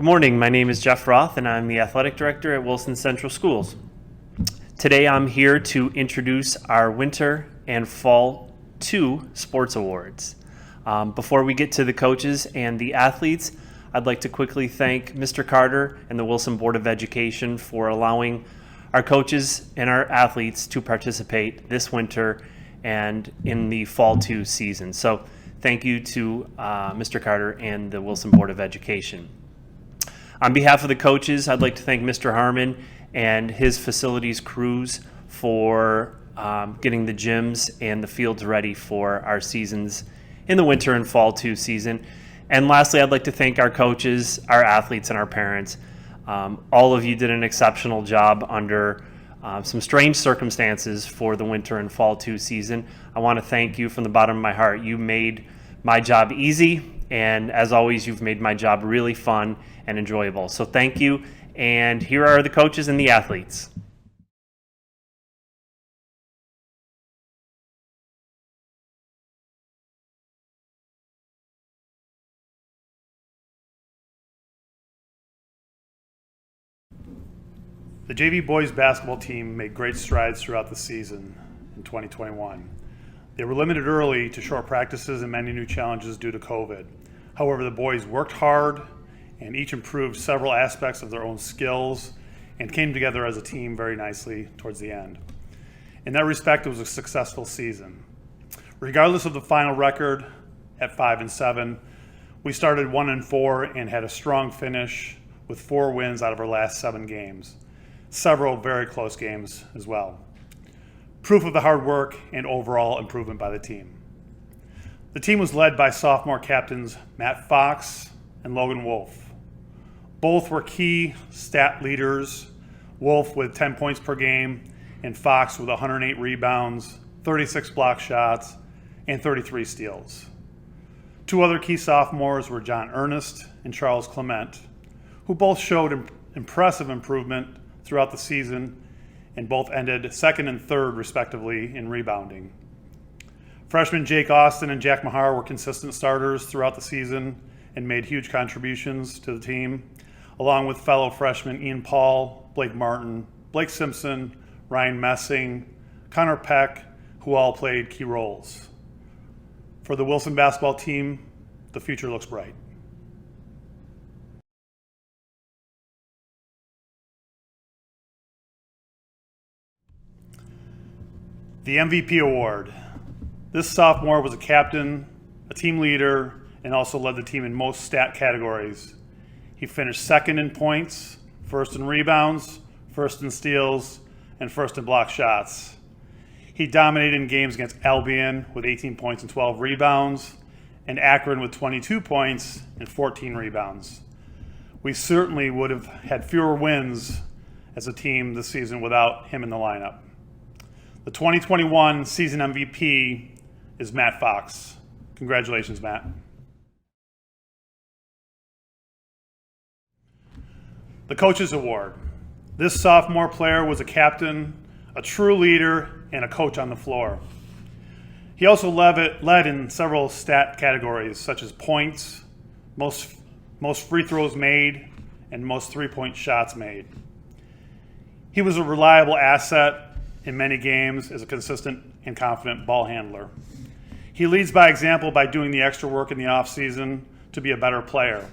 Good morning, my name is Jeff Roth and I'm the Athletic Director at Wilson Central Schools. Today I'm here to introduce our Winter and Fall 2 Sports Awards. Before we get to the coaches and the athletes, I'd like to quickly thank Mr. Carter and the Wilson Board of Education for allowing our coaches and our athletes to participate this winter and in the Fall 2 season. So thank you to Mr. Carter and the Wilson Board of Education. On behalf of the coaches, I'd like to thank Mr. Harmon and his facilities crews for getting the gyms and the fields ready for our seasons in the winter and fall 2 season. And lastly, I'd like to thank our coaches, our athletes, and our parents. All of you did an exceptional job under some strange circumstances for the winter and fall 2 season. I want to thank you from the bottom of my heart. You made my job easy, and as always, you've made my job really fun and enjoyable. So thank you, and here are the coaches and the athletes. The JV boys basketball team made great strides throughout the season in 2021. They were limited early to short practices and many new challenges due to COVID. However, the boys worked hard and each improved several aspects of their own skills and came together as a team very nicely towards the end. In that respect, it was a successful season. Regardless of the final record at 5-7, we started 1-4 and had a strong finish with 4 wins out of our last 7 games. Several very close games as well. Proof of the hard work and overall improvement by the team. The team was led by sophomore captains Matt Fox and Logan Wolf. Both were key stat leaders, Wolf with 10 points per game and Fox with 108 rebounds, 36 block shots, and 33 steals. 2 other key sophomores were John Ernest and Charles Clement, who both showed impressive improvement throughout the season and both ended 2nd and 3rd respectively in rebounding. Freshmen Jake Austin and Jack Mahar were consistent starters throughout the season and made huge contributions to the team, along with fellow freshmen Ian Paul, Blake Martin, Blake Simpson, Ryan Messing, Connor Peck, who all played key roles. For the Wilson basketball team, the future looks bright. The MVP award. This sophomore was a captain, a team leader, and also led the team in most stat categories. He finished 2nd in points, 1st in rebounds, 1st in steals, and 1st in block shots. He dominated in games against Albion with 18 points and 12 rebounds, and Akron with 22 points and 14 rebounds. We certainly would have had fewer wins as a team this season without him in the lineup. The 2021 season MVP is Matt Fox. Congratulations, Matt. The Coaches Award. This sophomore player was a captain, a true leader, and a coach on the floor. He also led in several stat categories such as points, most free throws made, and most three-point shots made. He was a reliable asset in many games as a consistent and confident ball handler. He leads by example by doing the extra work in the offseason to be a better player.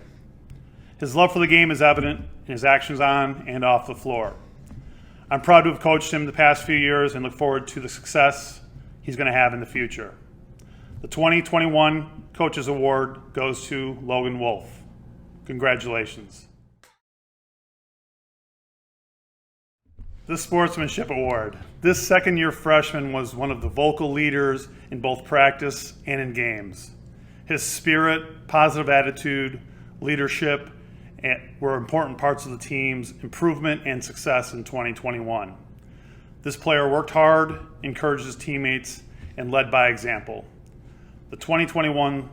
His love for the game is evident in his actions on and off the floor. I'm proud to have coached him the past few years and look forward to the success he's going to have in the future. The 2021 Coaches Award goes to Logan Wolf. Congratulations. The Sportsmanship Award. This second-year freshman was one of the vocal leaders in both practice and in games. His spirit, positive attitude, leadership were important parts of the team's improvement and success in 2021. This player worked hard, encouraged his teammates, and led by example. The 2021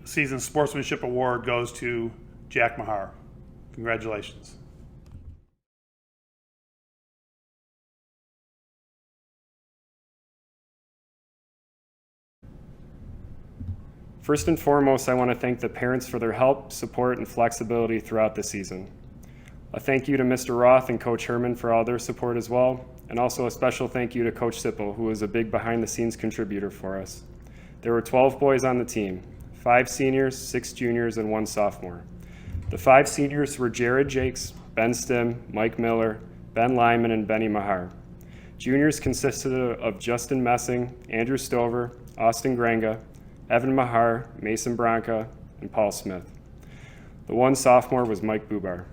season Sportsmanship Award goes to Jack Mahar. Congratulations. First and foremost, I want to thank the parents for their help, support, and flexibility throughout the season. A thank you to Mr. Roth and Coach Herman for all their support as well, and also a special thank you to Coach Sipple, who was a big behind-the-scenes contributor for us. There were 12 boys on the team, 5 seniors, 6 juniors, and 1 sophomore. The 5 seniors were Jared Jakes, Ben Stim, Mike Miller, Ben Lyman, and Benny Mahar. Juniors consisted of Justin Messing, Andrew Stover, Austin Grenga, Evan Mahar, Mason Branca, and Paul Smith. The 1 sophomore was Mike Bubar.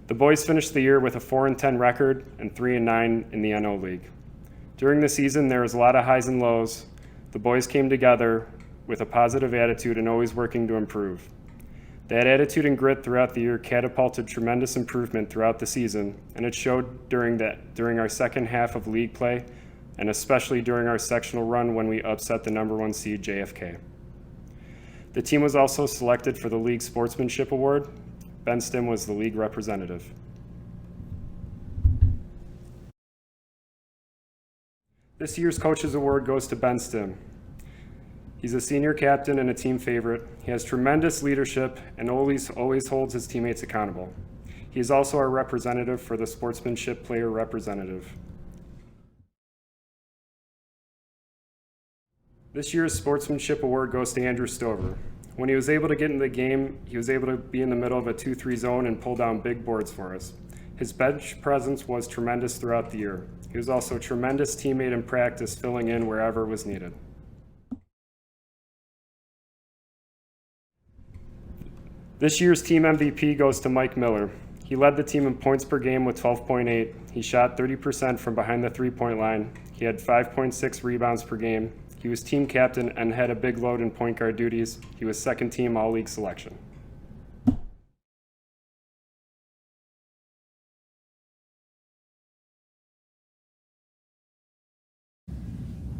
The boys finished the year with a 4-10 record and 3-9 in the NO League. During the season, there was a lot of highs and lows. The boys came together with a positive attitude and always working to improve. That attitude and grit throughout the year catapulted tremendous improvement throughout the season, and it showed during our second half of league play, and especially during our sectional run when we upset the #1 seed JFK. The team was also selected for the League Sportsmanship Award. Ben Stim was the league representative. This year's Coaches Award goes to Ben Stim. He's a senior captain and a team favorite. He has tremendous leadership and always holds his teammates accountable. He is also our representative for the Sportsmanship Player Representative. This year's Sportsmanship Award goes to Andrew Stover. When he was able to get in the game, he was able to be in the middle of a 2-3 zone and pull down big boards for us. His bench presence was tremendous throughout the year. He was also a tremendous teammate in practice, filling in wherever was needed. This year's team MVP goes to Mike Miller. He led the team in points per game with 12.8. He shot 30% from behind the three-point line. He had 5.6 rebounds per game. He was team captain and had a big load in point guard duties. He was second team all-league selection.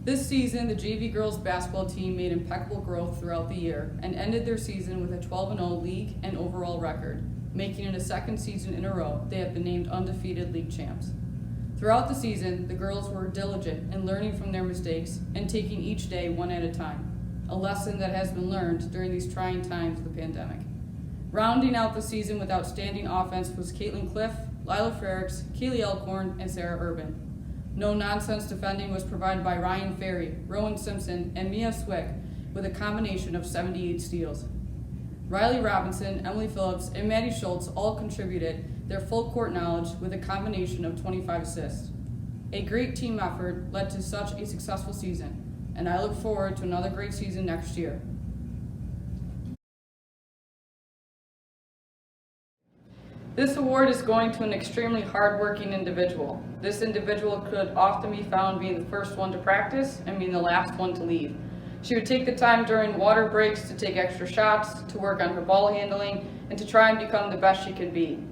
This season, the JV girls basketball team made impeccable growth throughout the year and ended their season with a 12-0 league and overall record, making it a second season in a row they have been named undefeated league champs. Throughout the season, the girls were diligent in learning from their mistakes and taking each day one at a time, a lesson that has been learned during these trying times of the pandemic. Rounding out the season with outstanding offense was Caitlin Cliff, Lila Frericks, Kaylee Elkhorn, and Sarah Urban. No-nonsense defending was provided by Ryan Ferry, Rowan Simpson, and Mia Swick with a combination of 78 steals. Riley Robinson, Emily Phillips, and Maddie Schultz all contributed their full court knowledge with a combination of 25 assists. A great team effort led to such a successful season, and I look forward to another great season next year. This award is going to an extremely hard-working individual. This individual could often be found being the first one to practice and being the last one to leave. She would take the time during water breaks to take extra shots, to work on her ball handling, and to try and become the best she could be.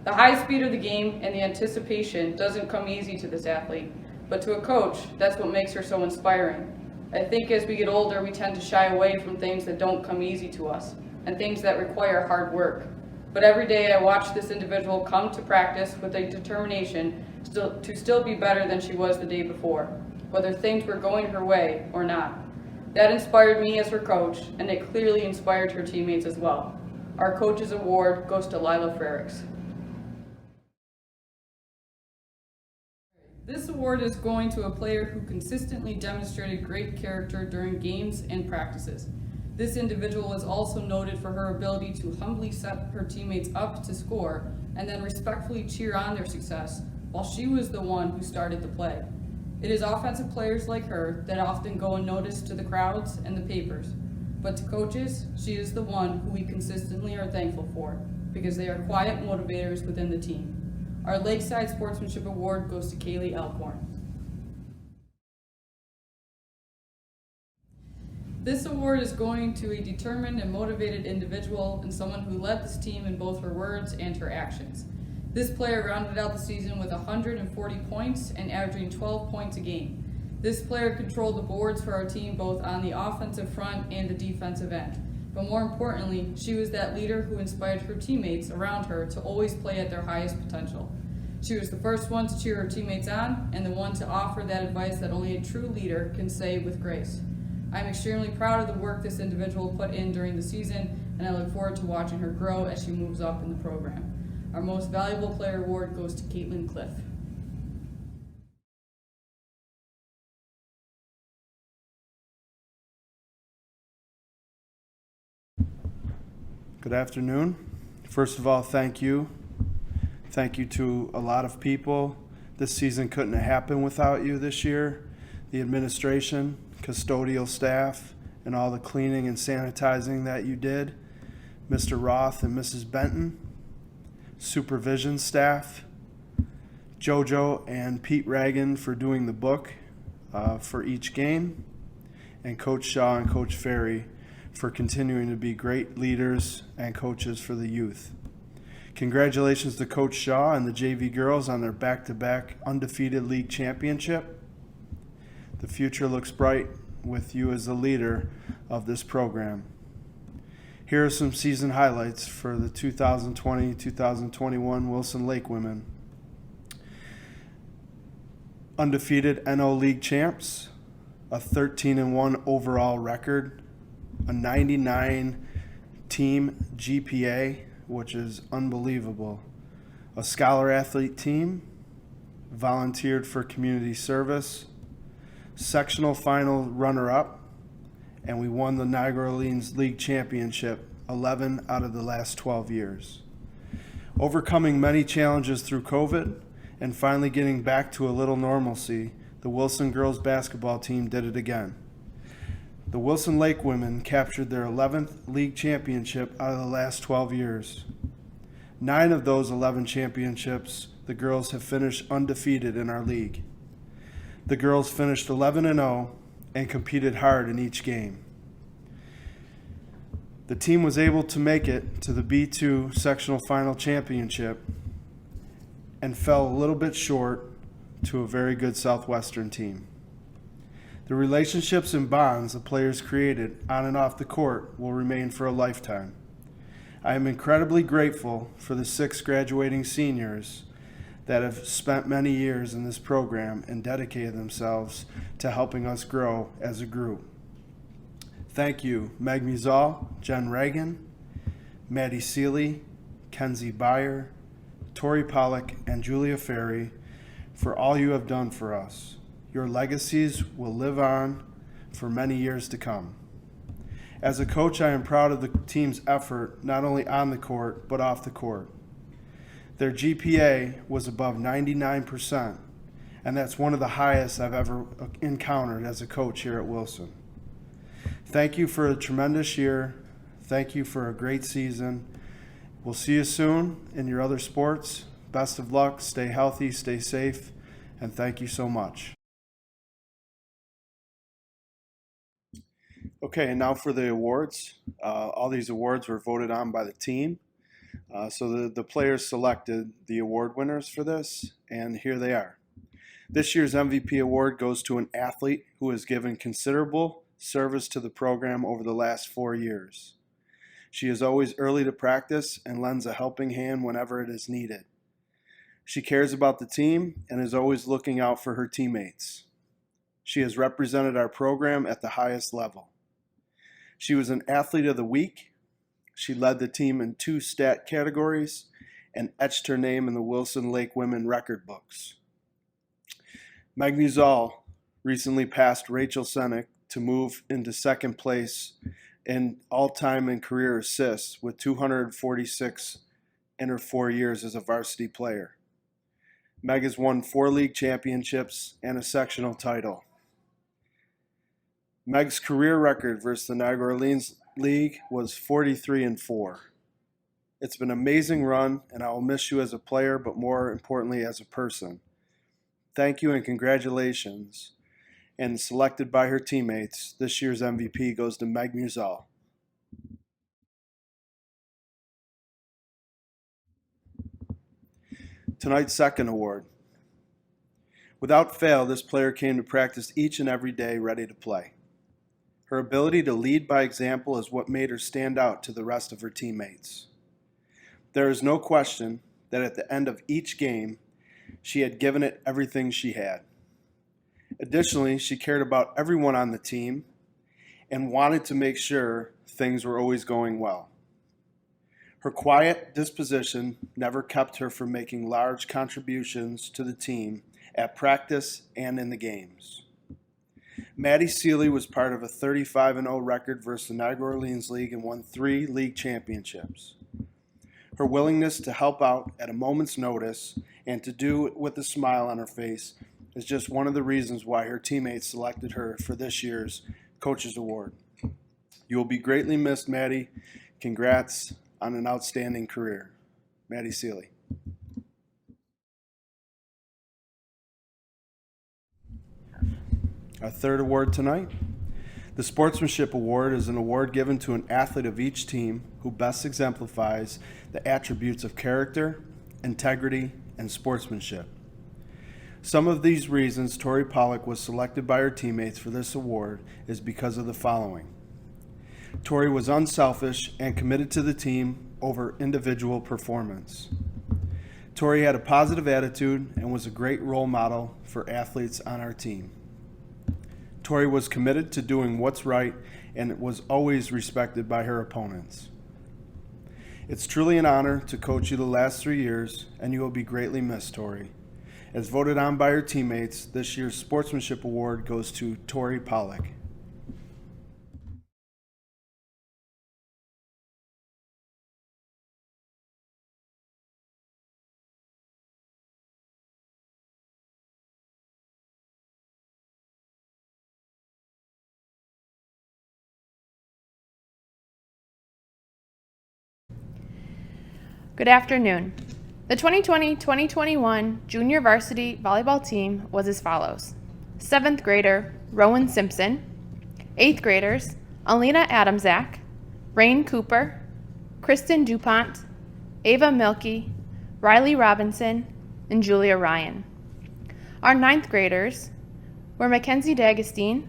The high speed of the game and the anticipation doesn't come easy to this athlete, but to a coach, that's what makes her so inspiring. I think as we get older, we tend to shy away from things that don't come easy to us, and things that require hard work. But every day I watch this individual come to practice with a determination to still be better than she was the day before, whether things were going her way or not. That inspired me as her coach, and it clearly inspired her teammates as well. Our Coach's Award goes to Lila Frericks. This award is going to a player who consistently demonstrated great character during games and practices. This individual is also noted for her ability to humbly set her teammates up to score and then respectfully cheer on their success while she was the one who started the play. It is offensive players like her that often go unnoticed to the crowds and the papers, but to coaches, she is the one who we consistently are thankful for because they are quiet motivators within the team. Our Lakeside Sportsmanship Award goes to Kaylee Elkhorn. This award is going to a determined and motivated individual and someone who led this team in both her words and her actions. This player rounded out the season with 140 points and averaging 12 points a game. This player controlled the boards for our team both on the offensive front and the defensive end. But more importantly, she was that leader who inspired her teammates around her to always play at their highest potential. She was the first one to cheer her teammates on and the one to offer that advice that only a true leader can say with grace. I'm extremely proud of the work this individual put in during the season, and I look forward to watching her grow as she moves up in the program. Our most valuable player award goes to Caitlin Cliff. Good afternoon. First of all, thank you. Thank you to a lot of people. This season couldn't have happened without you this year. The administration, custodial staff, and all the cleaning and sanitizing that you did. Mr. Roth and Mrs. Benton, supervision staff, JoJo and Pete Ragan for doing the book for each game, and Coach Shaw and Coach Ferry for continuing to be great leaders and coaches for the youth. Congratulations to Coach Shaw and the JV girls on their back-to-back undefeated league championship. The future looks bright with you as the leader of this program. Here are some season highlights for the 2020-2021 Wilson Lake women. Undefeated NO League champs, a 13-1 overall record, a 99 team GPA, which is unbelievable, a scholar athlete team, volunteered for community service, sectional final runner-up, and we won the Niagara Orleans League Championship 11 out of the last 12 years. Overcoming many challenges through COVID and finally getting back to a little normalcy, the Wilson girls basketball team did it again. The Wilson Lake women captured their 11th league championship out of the last 12 years. 9 of those 11 championships, the girls have finished undefeated in our league. The girls finished 11-0 and competed hard in each game. The team was able to make it to the B2 sectional final championship and fell a little bit short to a very good Southwestern team. The relationships and bonds the players created on and off the court will remain for a lifetime. I am incredibly grateful for the 6 graduating seniors that have spent many years in this program and dedicated themselves to helping us grow as a group. Thank you, Meg Muzal, Jen Reagan, Maddie Seeley, Kenzie Byer, Tori Pollock, and Julia Ferry for all you have done for us. Your legacies will live on for many years to come. As a coach, I am proud of the team's effort, not only on the court, but off the court. Their GPA was above 99%, and that's one of the highest I've ever encountered as a coach here at Wilson. Thank you for a tremendous year. Thank you for a great season. We'll see you soon in your other sports. Best of luck, stay healthy, stay safe, and thank you so much. Okay, and now for the awards. All these awards were voted on by the team. So the players selected the award winners for this, and here they are. This year's MVP award goes to an athlete who has given considerable service to the program over the last 4 years. She is always early to practice and lends a helping hand whenever it is needed. She cares about the team and is always looking out for her teammates. She has represented our program at the highest level. She was an Athlete of the Week. She led the team in 2 stat categories and etched her name in the Wilson Lake Women record books. Meg Muzal recently passed Rachel Senick to move into second place in all-time and career assists with 246 in her 4 years as a varsity player. Meg has won 4 league championships and a sectional title. Meg's career record versus the Niagara Orleans League was 43-4. It's been an amazing run, and I will miss you as a player, but more importantly as a person. Thank you and congratulations. And selected by her teammates, this year's MVP goes to Meg Muzal. Tonight's second award. Without fail, this player came to practice each and every day ready to play. Her ability to lead by example is what made her stand out to the rest of her teammates. There is no question that at the end of each game, she had given it everything she had. Additionally, she cared about everyone on the team and wanted to make sure things were always going well. Her quiet disposition never kept her from making large contributions to the team at practice and in the games. Maddie Seeley was part of a 35-0 record versus the Niagara Orleans League and won 3 league championships. Her willingness to help out at a moment's notice and to do it with a smile on her face is just one of the reasons why her teammates selected her for this year's Coaches Award. You will be greatly missed, Maddie. Congrats on an outstanding career. Maddie Seeley. Our third award tonight. The Sportsmanship Award is an award given to an athlete of each team who best exemplifies the attributes of character, integrity, and sportsmanship. Some of these reasons Tori Pollock was selected by her teammates for this award is because of the following. Tori was unselfish and committed to the team over individual performance. Tori had a positive attitude and was a great role model for athletes on our team. Tori was committed to doing what's right and was always respected by her opponents. It's truly an honor to coach you the last 3 years, and you will be greatly missed, Tori. As voted on by her teammates, this year's Sportsmanship Award goes to Tori Pollock. Good afternoon. The 2020-2021 junior varsity volleyball team was as follows. 7th grader Rowan Simpson, 8th graders Alina Adamczak, Rain Cooper, Kristen DuPont, Ava Milkey, Riley Robinson, and Julia Ryan. Our 9th graders were Mackenzie D'Agostine,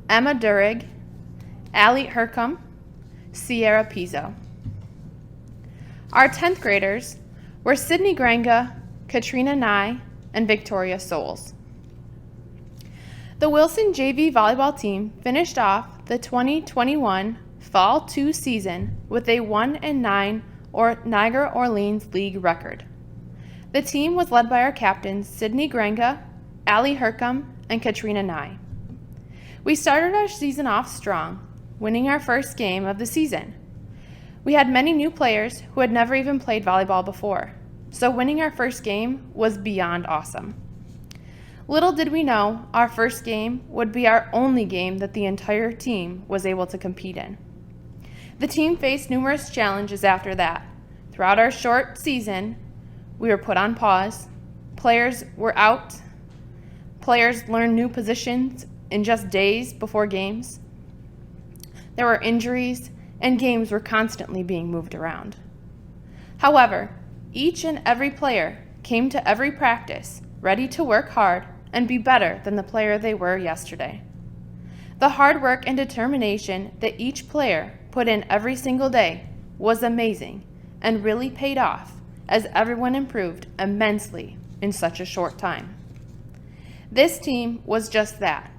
Emma Durig, Allie Hercombe, Sierra Pizzo. Our 10th graders were Sydney Granga, Katrina Nye, and Victoria Souls. The Wilson JV volleyball team finished off the 2021 Fall 2 season with a 1-9 Niagara Orleans League record. The team was led by our captains Sydney Granga, Allie Hercombe, and Katrina Nye. We started our season off strong, winning our first game of the season. We had many new players who had never even played volleyball before, so winning our first game was beyond awesome. Little did we know our first game would be our only game that the entire team was able to compete in. The team faced numerous challenges after that. Throughout our short season, we were put on pause, players were out, players learned new positions in just days before games. There were injuries, and games were constantly being moved around. However, each and every player came to every practice ready to work hard and be better than the player they were yesterday. The hard work and determination that each player put in every single day was amazing and really paid off as everyone improved immensely in such a short time. This team was just that,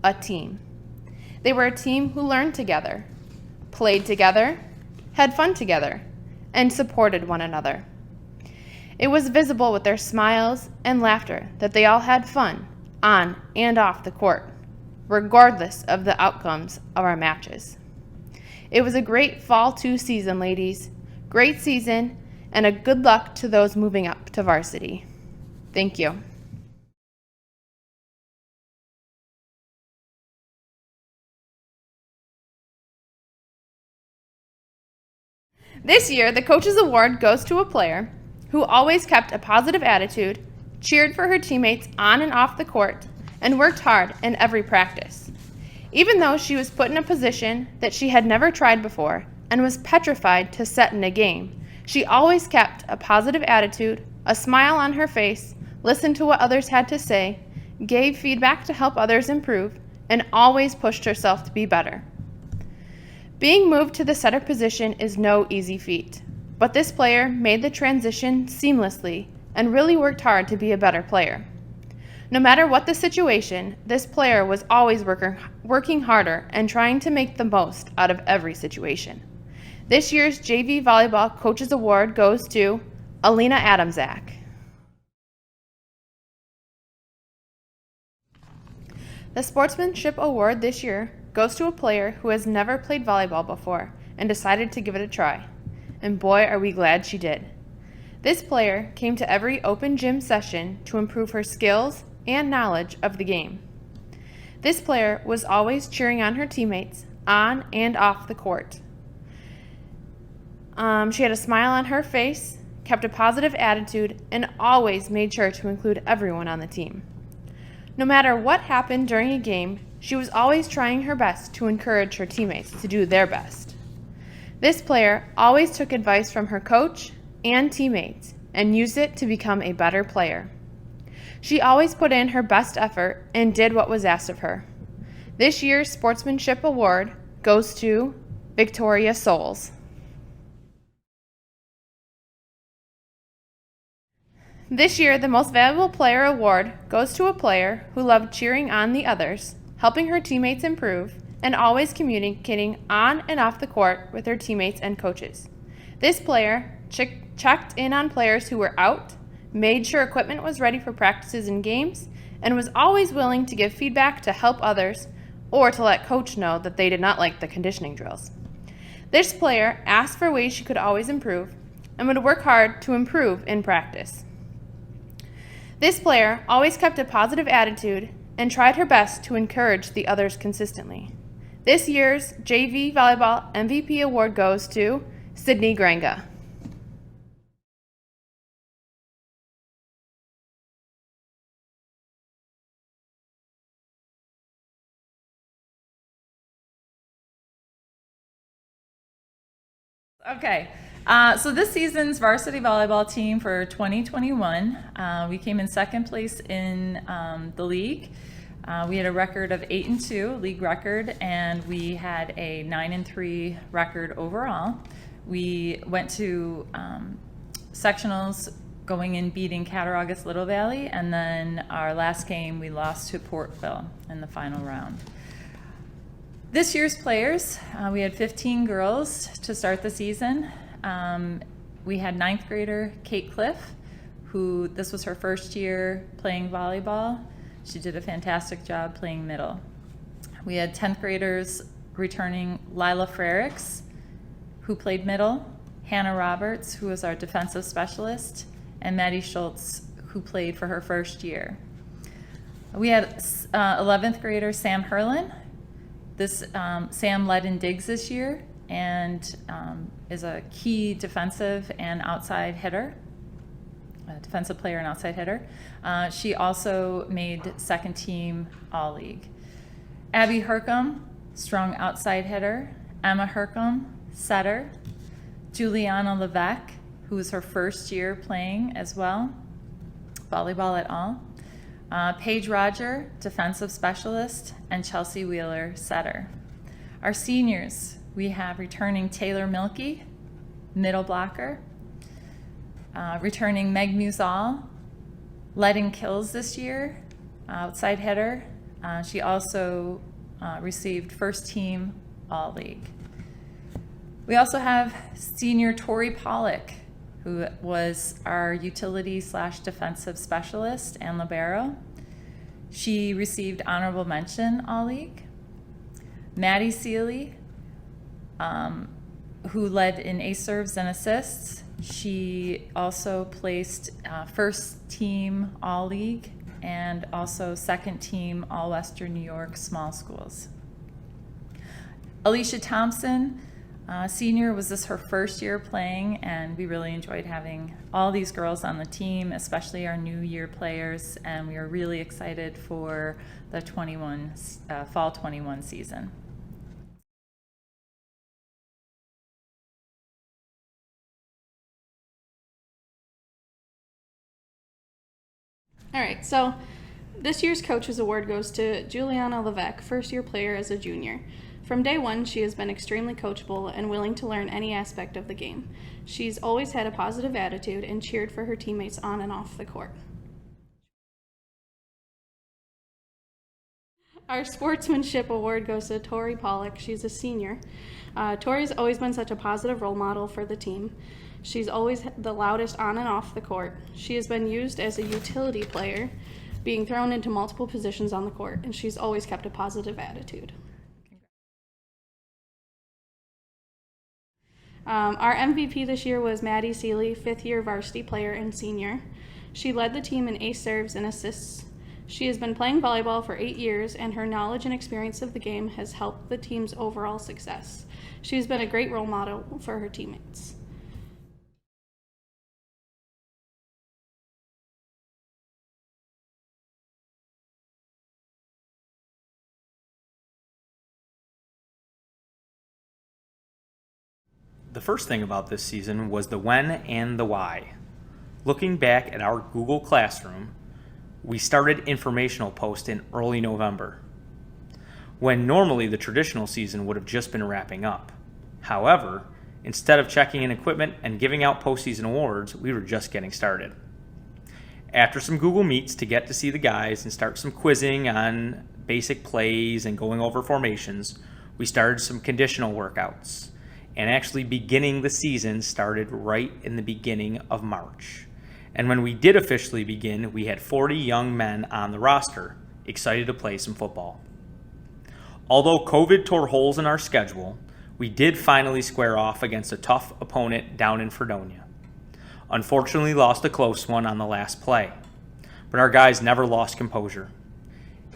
a team. They were a team who learned together, played together, had fun together, and supported one another. It was visible with their smiles and laughter that they all had fun on and off the court, regardless of the outcomes of our matches. It was a great Fall 2 season, ladies. Great season, and a good luck to those moving up to varsity. Thank you. This year, the Coaches Award goes to a player who always kept a positive attitude, cheered for her teammates on and off the court, and worked hard in every practice. Even though she was put in a position that she had never tried before and was petrified to set in a game, she always kept a positive attitude, a smile on her face, listened to what others had to say, gave feedback to help others improve, and always pushed herself to be better. Being moved to the setter position is no easy feat, but this player made the transition seamlessly and really worked hard to be a better player. No matter what the situation, this player was always working harder and trying to make the most out of every situation. This year's JV Volleyball Coaches Award goes to Alina Adamczak. The Sportsmanship Award this year goes to a player who has never played volleyball before and decided to give it a try. And boy, are we glad she did. This player came to every open gym session to improve her skills and knowledge of the game. This player was always cheering on her teammates on and off the court. She had a smile on her face, kept a positive attitude, and always made sure to include everyone on the team. No matter what happened during a game, she was always trying her best to encourage her teammates to do their best. This player always took advice from her coach and teammates and used it to become a better player. She always put in her best effort and did what was asked of her. This year's Sportsmanship Award goes to Victoria Souls. This year, the Most Valuable Player Award goes to a player who loved cheering on the others, helping her teammates improve, and always communicating on and off the court with her teammates and coaches. This player checked in on players who were out, made sure equipment was ready for practices and games, and was always willing to give feedback to help others or to let coach know that they did not like the conditioning drills. This player asked for ways she could always improve and would work hard to improve in practice. This player always kept a positive attitude and tried her best to encourage the others consistently. This year's JV Volleyball MVP Award goes to Sydney Granga. Okay, so this season's varsity volleyball team for 2021, we came in second place in the league. We had a record of 8-2, league record, and we had a 9-3 record overall. We went to sectionals, going in beating Cattaraugus Little Valley, and then our last game we lost to Portville in the final round. This year's players, we had 15 girls to start the season. We had 9th grader Kate Cliff, who this was her first year playing volleyball. She did a fantastic job playing middle. We had 10th graders returning Lila Frericks, who played middle, Hannah Roberts, who was our defensive specialist, and Maddie Schultz, who played for her first year. We had 11th grader Sam Herlin. Sam led in digs this year and is a key defensive and outside hitter, a defensive player and outside hitter. She also made second team All-League. Abby Hercom, strong outside hitter. Emma Hercom, setter. Juliana Levesque, who was her first year playing as well, volleyball at all. Paige Roger, defensive specialist, and Chelsea Wheeler, setter. Our seniors, we have returning Taylor Milkey, middle blocker. Returning Meg Musal, led in kills this year, outside hitter. She also received first team All-League. We also have senior Tori Pollock, who was our utility/defensive specialist and libero. She received honorable mention All-League. Maddie Seeley, who led in ace serves and assists. She also placed first team All-League and also second team All-Western New York Small Schools. Alicia Thompson, senior, was this her first year playing, and we really enjoyed having all these girls on the team, especially our new year players, and we are really excited for the fall 21 season. All right, so this year's Coaches Award goes to Juliana Levesque, first year player as a junior. From day one, she has been extremely coachable and willing to learn any aspect of the game. She's always had a positive attitude and cheered for her teammates on and off the court. Our sportsmanship award goes to Tori Pollock. She's a senior. Tori's always been such a positive role model for the team. She's always the loudest on and off the court. She has been used as a utility player, being thrown into multiple positions on the court, and she's always kept a positive attitude. Our MVP this year was Maddie Seeley, fifth-year varsity player and senior. She led the team in ace serves and assists. She has been playing volleyball for 8 years, and her knowledge and experience of the game has helped the team's overall success. She has been a great role model for her teammates. The first thing about this season was the when and the why. Looking back at our Google Classroom, we started informational posts in early November, when normally the traditional season would have just been wrapping up. However, instead of checking in equipment and giving out postseason awards, we were just getting started. After some Google Meets to get to see the guys and start some quizzing on basic plays and going over formations, we started some conditional workouts. And actually beginning the season started right in the beginning of March. And when we did officially begin, we had 40 young men on the roster, excited to play some football. Although COVID tore holes in our schedule, we did finally square off against a tough opponent down in Fredonia. Unfortunately lost a close one on the last play, but our guys never lost composure.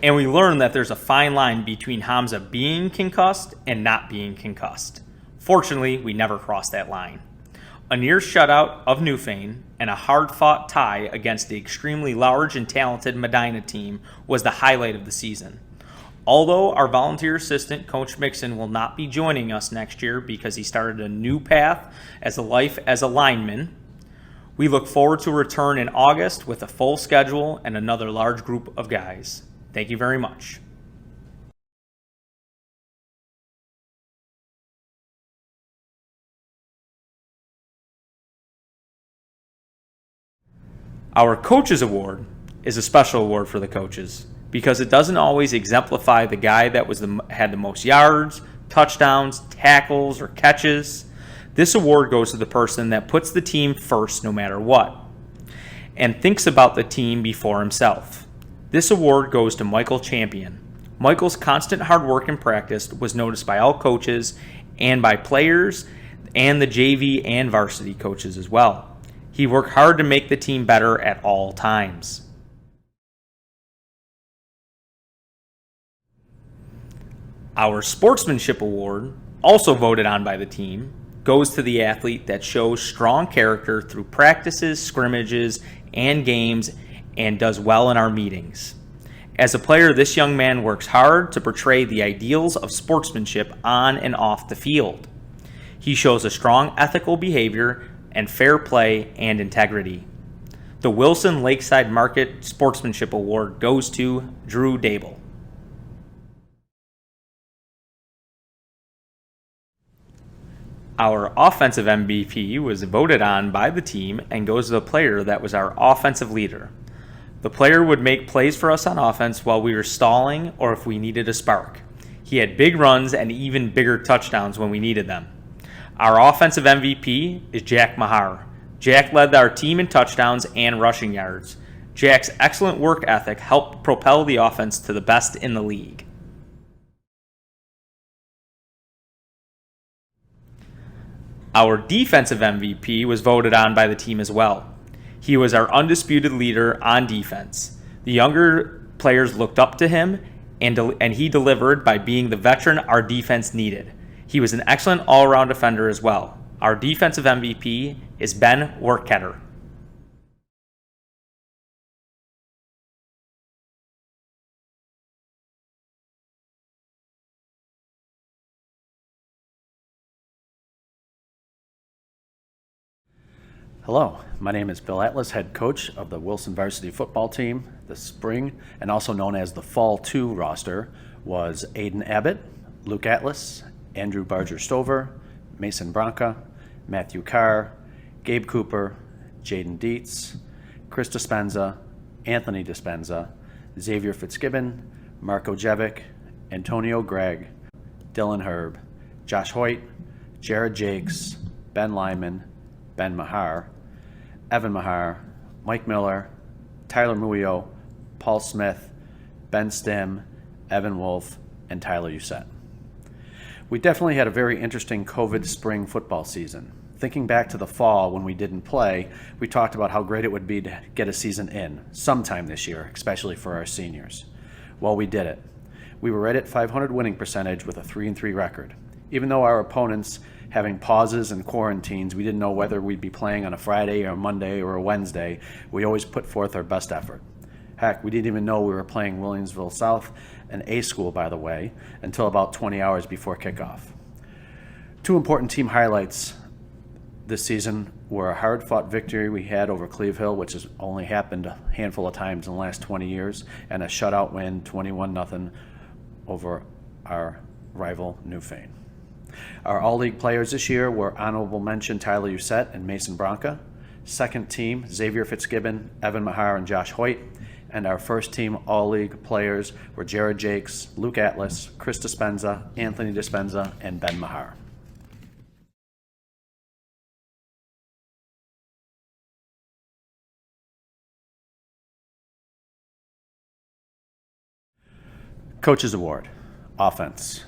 And we learned that there's a fine line between Hamza being concussed and not being concussed. Fortunately, we never crossed that line. A near shutout of Newfane and a hard-fought tie against the extremely large and talented Medina team was the highlight of the season. Although our volunteer assistant, Coach Mixon, will not be joining us next year because he started a new path as a life as a lineman, we look forward to a return in August with a full schedule and another large group of guys. Thank you very much. Our Coaches Award is a special award for the coaches because it doesn't always exemplify the guy that had the most yards, touchdowns, tackles, or catches. This award goes to the person that puts the team first no matter what and thinks about the team before himself. This award goes to Michael Champion. Michael's constant hard work and practice was noticed by all coaches and by players and the JV and varsity coaches as well. He worked hard to make the team better at all times. Our Sportsmanship Award, also voted on by the team, goes to the athlete that shows strong character through practices, scrimmages, and games and does well in our meetings. As a player, this young man works hard to portray the ideals of sportsmanship on and off the field. He shows a strong ethical behavior and fair play and integrity. The Wilson Lakeside Market Sportsmanship Award goes to Drew Dable. Our offensive MVP was voted on by the team and goes to the player that was our offensive leader. The player would make plays for us on offense while we were stalling or if we needed a spark. He had big runs and even bigger touchdowns when we needed them. Our offensive MVP is Jack Mahar. Jack led our team in touchdowns and rushing yards. Jack's excellent work ethic helped propel the offense to the best in the league. Our defensive MVP was voted on by the team as well. He was our undisputed leader on defense. The younger players looked up to him, and he delivered by being the veteran our defense needed. He was an excellent all-around defender as well. Our defensive MVP is Ben Worketter. Hello, my name is Bill Atlas, head coach of the Wilson varsity football team. The spring, and also known as the Fall 2 roster, was Aiden Abbott, Luke Atlas, Andrew Barger-Stover, Mason Branca, Matthew Carr, Gabe Cooper, Jaden Dietz, Chris Dispenza, Anthony Dispenza, Xavier Fitzgibbon, Marco Jevic, Antonio Gregg, Dylan Herb, Josh Hoyt, Jared Jakes, Ben Lyman, Ben Mahar, Evan Mahar, Mike Miller, Tyler Muyo, Paul Smith, Ben Stim, Evan Wolf, and Tyler Usette. We definitely had a very interesting COVID spring football season. Thinking back to the fall when we didn't play, we talked about how great it would be to get a season in sometime this year, especially for our seniors. Well, we did it. We were right at 500 winning percentage with a 3-3 record. Even though our opponents having pauses and quarantines, we didn't know whether we'd be playing on a Friday or a Monday or a Wednesday, we always put forth our best effort. Heck, we didn't even know we were playing Williamsville South, an A school by the way, until about 20 hours before kickoff. Two important team highlights this season were a hard-fought victory we had over Cleve Hill, which has only happened a handful of times in the last 20 years, and a shutout win 21-0 over our rival Newfane. Our all-league players this year were honorable mention Tyler Usette and Mason Bronca, second team Xavier Fitzgibbon, Evan Mahar, and Josh Hoyt, and our first team all-league players were Jared Jakes, Luke Atlas, Chris Dispenza, Anthony Dispenza, and Ben Mahar. Coach's Award, Offense.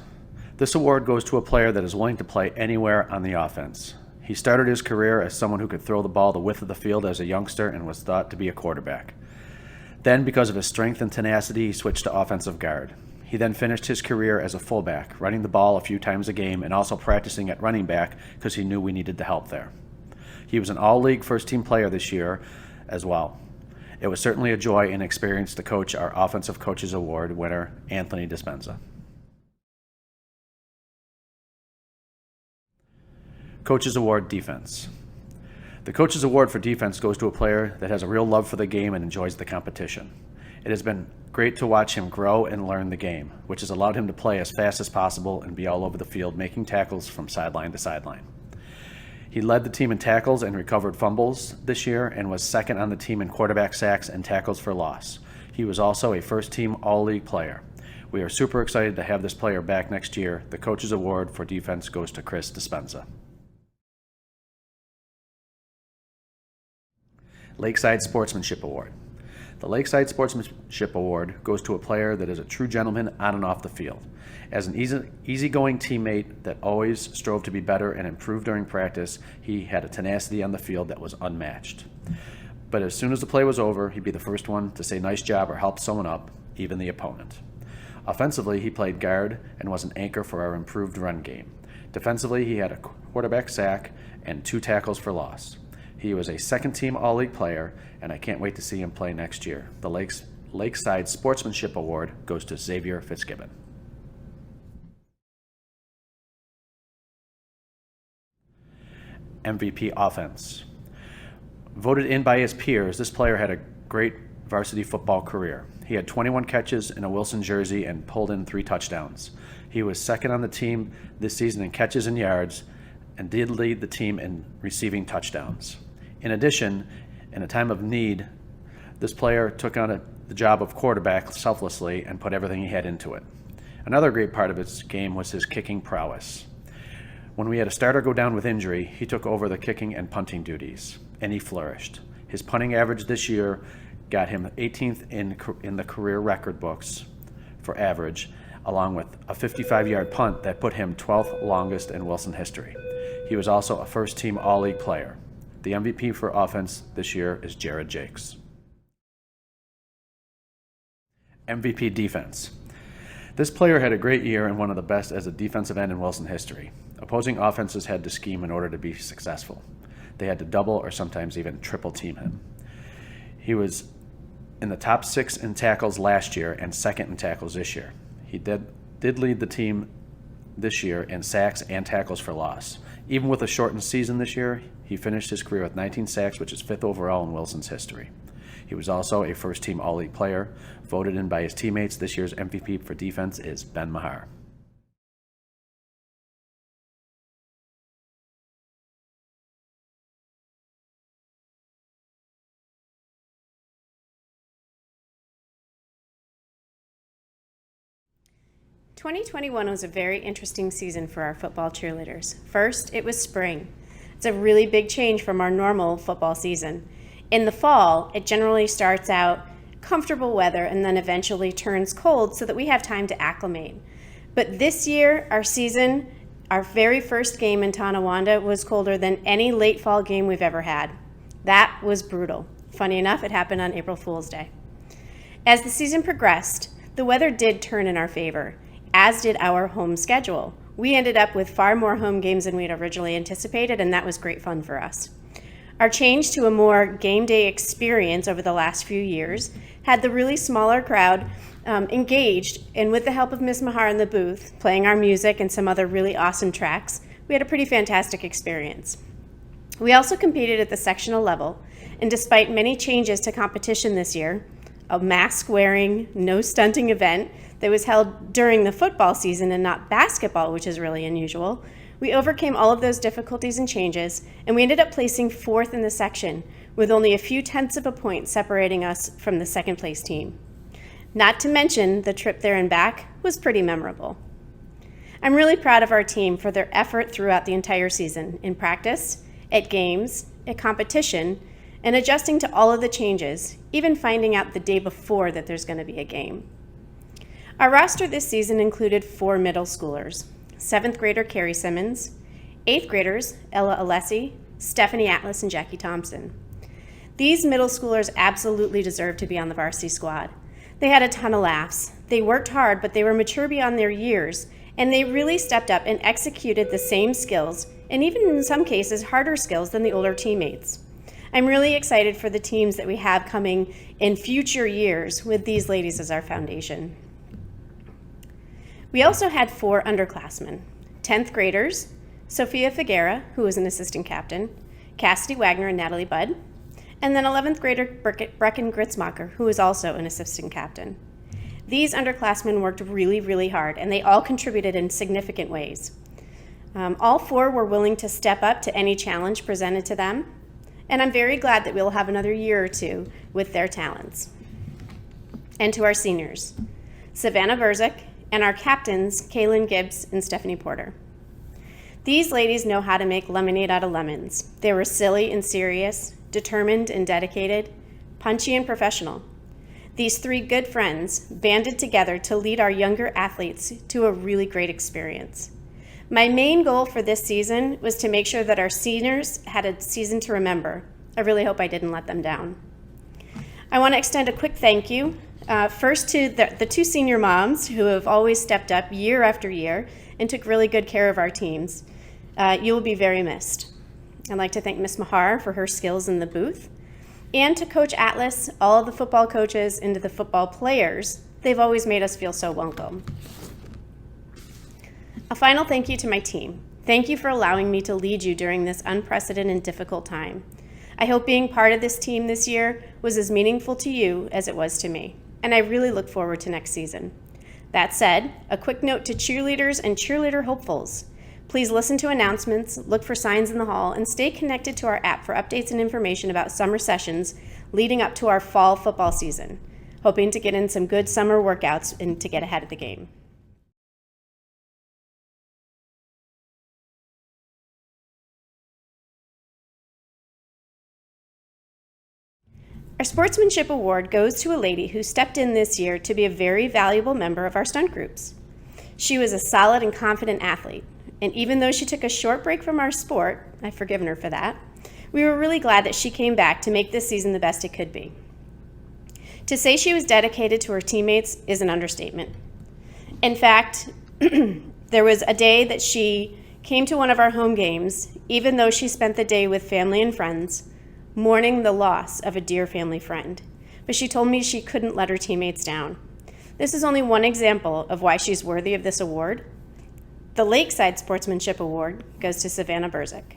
This award goes to a player that is willing to play anywhere on the offense. He started his career as someone who could throw the ball the width of the field as a youngster and was thought to be a quarterback. Then, because of his strength and tenacity, he switched to offensive guard. He then finished his career as a fullback, running the ball a few times a game and also practicing at running back because he knew we needed the help there. He was an all-league first-team player this year as well. It was certainly a joy and experience to coach our Offensive Coaches Award winner, Anthony Dispenza. Coaches Award, Defense. The Coaches Award for Defense goes to a player that has a real love for the game and enjoys the competition. It has been great to watch him grow and learn the game, which has allowed him to play as fast as possible and be all over the field making tackles from sideline to sideline. He led the team in tackles and recovered fumbles this year and was second on the team in quarterback sacks and tackles for loss. He was also a first-team all-league player. We are super excited to have this player back next year. The Coaches Award for Defense goes to Chris Dispenza. Lakeside Sportsmanship Award. The Lakeside Sportsmanship Award goes to a player that is a true gentleman on and off the field. As an easygoing teammate that always strove to be better and improve during practice, he had a tenacity on the field that was unmatched. But as soon as the play was over, he'd be the first one to say nice job or help someone up, even the opponent. Offensively, he played guard and was an anchor for our improved run game. Defensively, he had a quarterback sack and 2 tackles for loss. He was a second-team all-league player, and I can't wait to see him play next year. The Lakeside Sportsmanship Award goes to Xavier Fitzgibbon. MVP Offense. Voted in by his peers, this player had a great varsity football career. He had 21 catches in a Wilson jersey and pulled in 3 touchdowns. He was second on the team this season in catches and yards and did lead the team in receiving touchdowns. In addition, in a time of need, this player took on the job of quarterback selflessly and put everything he had into it. Another great part of his game was his kicking prowess. When we had a starter go down with injury, he took over the kicking and punting duties, and he flourished. His punting average this year got him 18th in the career record books for average, along with a 55-yard punt that put him 12th longest in Wilson history. He was also a first-team all-league player. The MVP for offense this year is Jared Jakes. MVP Defense. This player had a great year and one of the best as a defensive end in Wilson history. Opposing offenses had to scheme in order to be successful. They had to double or sometimes even triple team him. He was in the top 6 in tackles last year and second in tackles this year. He did lead the team this year in sacks and tackles for loss. Even with a shortened season this year, he finished his career with 19 sacks, which is 5th overall in Wilson's history. He was also a first-team all-league player. Voted in by his teammates, this year's MVP for defense is Ben Mahar. 2021 was a very interesting season for our football cheerleaders. First, it was spring. It's a really big change from our normal football season. In the fall, it generally starts out comfortable weather and then eventually turns cold so that we have time to acclimate. But this year, our very first game in Tonawanda was colder than any late fall game we've ever had. That was brutal. Funny enough, it happened on April Fool's Day. As the season progressed, the weather did turn in our favor, as did our home schedule. We ended up with far more home games than we'd originally anticipated, and that was great fun for us. Our change to a more game day experience over the last few years had the really smaller crowd engaged, and with the help of Miss Mahar in the booth, playing our music and some other really awesome tracks, we had a pretty fantastic experience. We also competed at the sectional level, and despite many changes to competition this year, a mask-wearing, no-stunting event that was held during the football season and not basketball, which is really unusual, we overcame all of those difficulties and changes, and we ended up placing 4th in the section, with only a few tenths of a point separating us from the second place team. Not to mention, the trip there and back was pretty memorable. I'm really proud of our team for their effort throughout the entire season, in practice, at games, at competition, and adjusting to all of the changes, even finding out the day before that there's going to be a game. Our roster this season included 4 middle schoolers: 7th grader Carrie Simmons, 8th graders Ella Alessi, Stephanie Atlas, and Jackie Thompson. These middle schoolers absolutely deserve to be on the varsity squad. They had a ton of laughs. They worked hard, but they were mature beyond their years, and they really stepped up and executed the same skills, and even in some cases harder skills than the older teammates. I'm really excited for the teams that we have coming in future years with these ladies as our foundation. We also had 4 underclassmen: 10th graders, Sophia Figuera, who was an assistant captain, Cassidy Wagner and Natalie Budd, and then 11th grader Brecken Gritzmacher, who was also an assistant captain. These underclassmen worked really, really hard, and they all contributed in significant ways. All 4 were willing to step up to any challenge presented to them, and I'm very glad that we'll have another year or 2 with their talents. And to our seniors, Savannah Verzik, and our captains, Kaylin Gibbs and Stephanie Porter. These ladies know how to make lemonade out of lemons. They were silly and serious, determined and dedicated, punchy and professional. These 3 good friends banded together to lead our younger athletes to a really great experience. My main goal for this season was to make sure that our seniors had a season to remember. I really hope I didn't let them down. I want to extend a quick thank you, first to the 2 senior moms who have always stepped up year after year and took really good care of our teams. You will be very missed. I'd like to thank Miss Mahar for her skills in the booth, and to Coach Atlas, all of the football coaches, and to the football players. They've always made us feel so welcome. A final thank you to my team. Thank you for allowing me to lead you during this unprecedented and difficult time. I hope being part of this team this year was as meaningful to you as it was to me, and I really look forward to next season. That said, a quick note to cheerleaders and cheerleader hopefuls. Please listen to announcements, look for signs in the hall, and stay connected to our app for updates and information about summer sessions leading up to our fall football season. Hoping to get in some good summer workouts and to get ahead of the game. Our Sportsmanship Award goes to a lady who stepped in this year to be a very valuable member of our stunt groups. She was a solid and confident athlete, and even though she took a short break from our sport, I've forgiven her for that, we were really glad that she came back to make this season the best it could be. To say she was dedicated to her teammates is an understatement. In fact, there was a day that she came to one of our home games, even though she spent the day with family and friends, mourning the loss of a dear family friend. But she told me she couldn't let her teammates down. This is only one example of why she's worthy of this award. The Lakeside Sportsmanship Award goes to Savannah Berzik.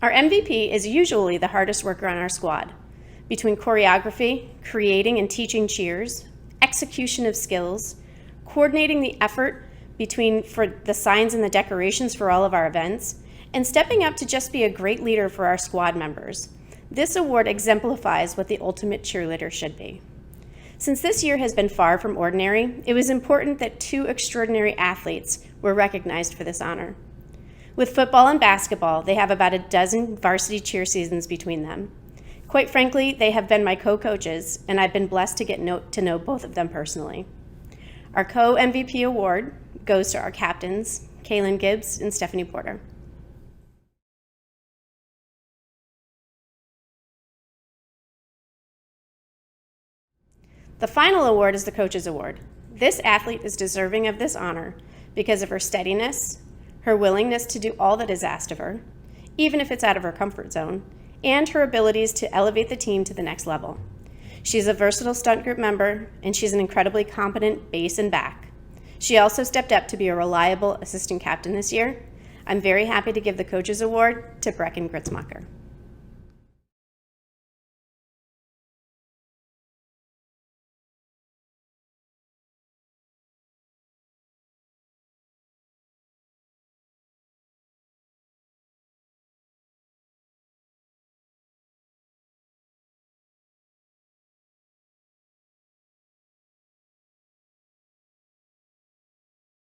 Our MVP is usually the hardest worker on our squad. Between choreography, creating and teaching cheers, execution of skills, coordinating the effort for the signs and the decorations for all of our events, and stepping up to just be a great leader for our squad members. This award exemplifies what the ultimate cheerleader should be. Since this year has been far from ordinary, it was important that 2 extraordinary athletes were recognized for this honor. With football and basketball, they have about a dozen varsity cheer seasons between them. Quite frankly, they have been my co-coaches, and I've been blessed to get to know both of them personally. Our co-MVP award goes to our captains, Kaylin Gibbs and Stephanie Porter. The final award is the Coaches Award. This athlete is deserving of this honor because of her steadiness, her willingness to do all that is asked of her, even if it's out of her comfort zone, and her abilities to elevate the team to the next level. She's a versatile stunt group member, and she's an incredibly competent base and back. She also stepped up to be a reliable assistant captain this year. I'm very happy to give the Coaches Award to Brecken Gritzmacher.